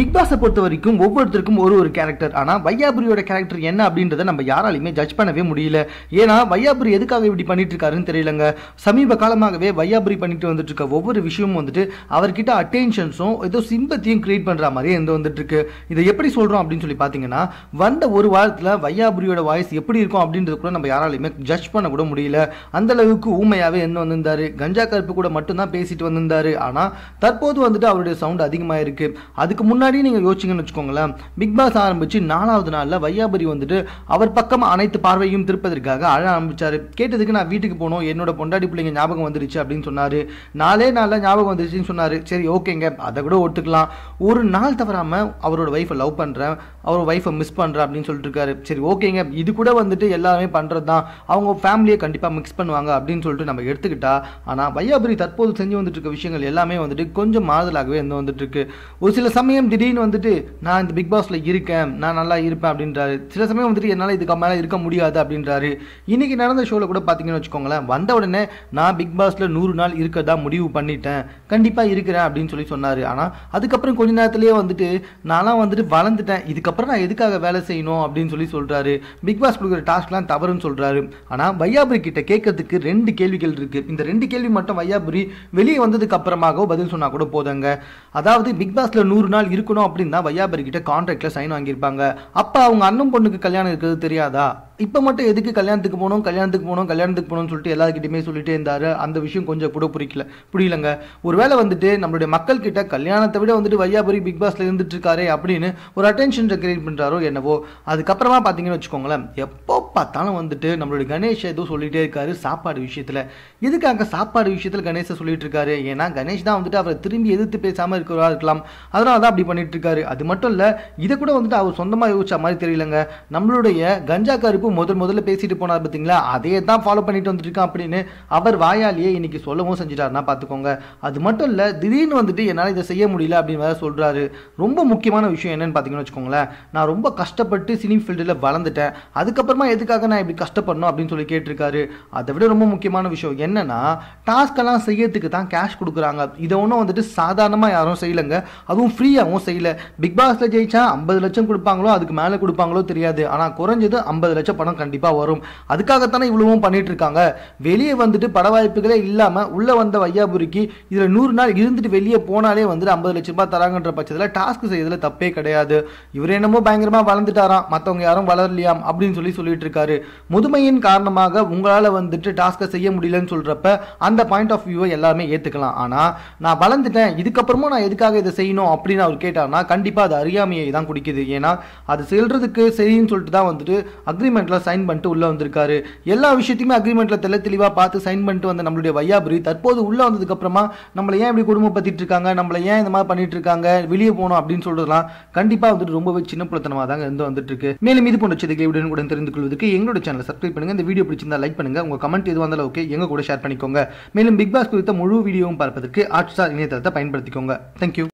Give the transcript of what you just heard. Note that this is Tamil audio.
பிக் பாஸை பொறுத்த வரைக்கும் ஒவ்வொருத்தருக்கும் ஒரு கேரக்டர். ஆனால் வையாபுரியோட கேரக்டர் என்ன அப்படின்றத நம்ம யாராலையுமே ஜட்ஜ் பண்ணவே முடியல. ஏன்னா வையாபுரி எதுக்காக இப்படி பண்ணிட்டு இருக்காருன்னு தெரியலங்க. சமீப காலமாகவே வையாபுரி பண்ணிட்டு வந்துட்டு இருக்க ஒவ்வொரு விஷயமும் வந்துட்டு அவர்கிட்ட அட்டென்ஷன்ஸும் ஏதோ சிம்பத்தியும் கிரியேட் பண்ற மாதிரி வந்துட்டு இருக்கு. இதை எப்படி சொல்றோம் அப்படின்னு சொல்லி பார்த்தீங்கன்னா, வந்த ஒரு வாரத்தில் வையாபுரியோட வாய்ஸ் எப்படி இருக்கும் அப்படின்றது கூட நம்ம யாராலையுமே ஜட்ஜ் பண்ண கூட முடியல. அந்த அளவுக்கு ஊமையாவே வந்திருந்தாரு. கஞ்சா கருப்பு கூட மட்டும்தான் பேசிட்டு வந்திருந்தாரு. ஆனால் தற்போது வந்துட்டு அவருடைய சவுண்ட் அதிகமாக இருக்கு. அதுக்கு முன்னாடி நீங்க யோசிச்சீங்கன்னு வச்சுக்கோங்களேன், பிக் பாஸ் ஆரம்பிச்சு 4வது நாள்ல வையாபுரி வந்துட்டு அவர் பக்கம் அனைத்து பார்வையும் திருப்பதற்காக அழ ஆரம்பிச்சாரு. கேட்டதுக்கு நான் வீட்டுக்கு போனோம், என்னோட பொண்டாடி பிள்ளைங்க ஞாபகம் வந்துருச்சு அப்படின்னு சொன்னாரு. 4 நாள்ல ஞாபகம் வந்துருச்சுன்னு சொன்னாரு. சரி ஓகேங்க, அதை கூட ஒத்துக்கலாம். ஒரு நாள் தவறாம அவரோட வைஃபை லவ் பண்றேன், அவரோட வைஃபை மிஸ் பண்றேன் அப்படின்னு சொல்லிட்டு இருக்காரு. சரி ஓகேங்க, இது கூட வந்துட்டு எல்லாருமே பண்றது தான், அவங்க ஃபேமிலியை கண்டிப்பா மிக்ஸ் பண்ணுவாங்க அப்படின்னு சொல்லிட்டு நம்ம எடுத்துக்கிட்டா. ஆனா வையாபுரி தற்போது செஞ்சு வந்துட்டு இருக்க விஷயங்கள் எல்லாமே வந்துட்டு கொஞ்சம் மாறுதலாகவே வந்துட்டு இருக்கு. ஒரு சில சமயம் திடீர்னு வந்துட்டு நான் இந்த பிக் பாஸ்ல இருக்கேன், நான் நல்லா இருப்பேன் அப்படின்றாரு. சில சமயம் வந்துட்டு என்னால் இதுக்கு மேலே இருக்க முடியாது அப்படின்றாரு. இன்னைக்கு நடந்த ஷோவில் கூட பார்த்தீங்கன்னு வச்சுக்கோங்களேன், வந்த உடனே நான் பிக் பாஸ்ல 100 நாள் இருக்கிறதா முடிவு பண்ணிட்டேன், கண்டிப்பாக இருக்கிறேன் அப்படின்னு சொல்லி சொன்னார். ஆனால் அதுக்கப்புறம் கொஞ்ச நேரத்திலேயே வந்துட்டு நான்லாம் வந்துட்டு வளர்ந்துட்டேன், இதுக்கப்புறம் நான் எதுக்காக வேலை செய்யணும் அப்படின்னு சொல்லி சொல்றாரு. பிக் பாஸ் கொடுக்குற டாஸ்க்லாம் தவறுன்னு சொல்றாரு. ஆனால் வையாபுரி கிட்ட கேட்கறதுக்கு 2 கேள்விகள் இருக்கு. இந்த 2 கேள்வி மட்டும் வையாபுரி வெளியே வந்ததுக்கு அப்புறமாக பதில் சொன்னா கூட போதாங்க. அதாவது பிக் பாஸ்ல 100 நாள் இருக்கணும் அப்படின்னு தான் வையாபுரி கிட்ட கான்ட்ராக்ட்ல சைன் வாங்கியிருப்பாங்க. அப்ப அவங்க அண்ணன் பொண்ணுக்கு கல்யாணம் இருக்கிறது தெரியாதா? இப்ப மட்டும் எதுக்கு கல்யாணத்துக்கு போகணும்னு சொல்லிட்டு எல்லாருக்கிட்டையுமே சொல்லிட்டே இருந்தாரு. அந்த விஷயம் கொஞ்சம் கூட புரியலங்க. ஒருவேளை வந்துட்டு நம்மளுடைய மக்கள் கிட்ட கல்யாணத்தை விட வந்துட்டு வையாபுரி பிக் பாஸ்ல இருந்துட்டு இருக்காரு அப்படின்னு ஒரு அட்டென்ஷன் கிரியேட் பண்றாரோ என்னவோ. அதுக்கப்புறமா பாத்தீங்கன்னு வச்சுக்கோங்களேன், எப்போ பார்த்தாலும் வந்துட்டு நம்மளுடைய கணேஷ் ஏதோ சொல்லிட்டே இருக்காரு சாப்பாடு விஷயத்துல. எதுக்காக சாப்பாடு விஷயத்துல கணேஷை சொல்லிட்டு இருக்காரு? ஏன்னா கணேஷ் தான் வந்துட்டு அவரை திரும்பி எதிர்த்து பேசாம இருக்கிறதா இருக்கலாம், அதனால தான் அப்படி பண்ணிட்டு இருக்காரு. அது மட்டும் இல்ல, இதை கூட வந்துட்டு அவர் சொந்தமா யோசிச்ச மாதிரி தெரியலங்க. நம்மளுடைய கஞ்சா கருப்பு முதல்ல பேசிட்டு போனார் பார்த்தீங்களா, அதே தான் ஃபாலோ பண்ணிட்டு வந்துட்டு இருக்கான் அப்படின்னு அவர் வாயாலேயே இன்னைக்கு சொல்லவும் செஞ்சுட்டாருன்னா பார்த்துக்கோங்க. அது மட்டும் இல்ல, திடீர்னு வந்துட்டு என்னால் இதை செய்ய முடியல அப்படின்னு வேற சொல்றாரு. ரொம்ப முக்கியமான விஷயம் என்னன்னு பார்த்தீங்கன்னு வச்சுக்கோங்களேன், நான் ரொம்ப கஷ்டப்பட்டு சினி ஃபீல்டில் வளர்ந்துட்டேன், அதுக்கப்புறமா எதுக்காக நான் இப்படி கஷ்டப்படணும் அப்படின்னு சொல்லி கேட்டிருக்காரு. அதை விட ரொம்ப முக்கியமான விஷயம் என்னன்னா, டாஸ்க் எல்லாம் செய்யறதுக்கு தான் கேஷ் கொடுக்குறாங்க. இதை ஒன்றும் வந்துட்டு சாதாரணமா யாரும் செய்யலைங்க, அதுவும் ஃப்ரீயாகவும் செய்யல. பிக் பாஸ்ல ஜெயிச்சா 50 லட்சம் கொடுப்பாங்களோ அதுக்கு மேலே கொடுப்பாங்களோ தெரியாது, ஆனால் குறைஞ்சது 50 லட்சம் பணம் கண்டிப்பா வரும். அதுக்காகத்தானே இவ்வளவும் பண்ணிட்டு இருக்காங்க. வெளியே வந்துட்டு பட வாய்ப்புகளே இல்லாம உள்ள வந்த வையாபுரிக்கு இதுல 100 நாள் இருந்துட்டு வெளியே போனாலே வந்துட்டு 50 லட்சம் ரூபாய் தராங்கன்ற பட்சத்தில் டாஸ்க் செய்யறதுல தப்பே கிடையாது. இவர் என்னமோ பயங்கரமா வளர்ந்துட்டாராம், மற்றவங்க யாரும் வளரலையாம் அப்படின்னு சொல்லிட்டு இருக்காரு. முதுமையின் காரணமாக உங்களால வந்துட்டு டாஸ்கை செய்ய முடியலன்னு சொல்றப்ப அந்த பாயிண்ட் ஆஃப் வியூவை எல்லாமே ஏத்துக்கலாம். ஆனா நான் வளர்ந்துட்டேன், இதுக்கப்புறமும் நான் எதுக்காக இதை செய்யணும் அப்படின்னு அவர் கேட்டார்னா கண்டிப்பா அது அறியாமையை தான் குடிக்குது. ஏன்னா அது செல்றதுக்கு சரின்னு சொல்லிட்டு தான் வந்துட்டு அக்ரிமெண்ட்ல சைன் பண்ணிட்டு உள்ள வந்திருக்காரு. எல்லா விஷயத்தையுமே அக்ரிமெண்ட்ல தெளிவா பார்த்து சைன் பண்ணிட்டு வந்த நம்மளுடைய வையாபுரி தற்போது உள்ள வந்ததுக்கு அப்புறமா நம்மளை ஏன் இப்படி குடும்பப்படுத்திட்டு இருக்காங்க, நம்மளை ஏன் இந்த மாதிரி பண்ணிட்டு இருக்காங்க, வெளியே போகணும் அப்படின்னு சொல்றதுலாம் கண்டிப்பா வந்துட்டு ரொம்பவே சின்ன புலத்தனமா தாங்க வந்துட்டு இருக்கு. மேலும் இது போன்ற செய்திகளை உடனுக்குடன் தெரிந்து கொள்வதற்கு எங்களோட சேனலை சப்ஸ்கிரைப் பண்ணுங்க. இந்த வீடியோ பிடிச்சிருந்தா லைக் பண்ணுங்க, உங்க கமெண்ட் எது வந்தாலும் ஓகே, எங்க கூட ஷேர் பண்ணிக்கோங்க. மேலும் பிக் பாஸ் குறித்த முழு வீடியோவும் பார்ப்பதற்கு ஹாட்ஸ்டார் இணையதளத்தை பயன்படுத்திக்கோங்க. தேங்க்யூ.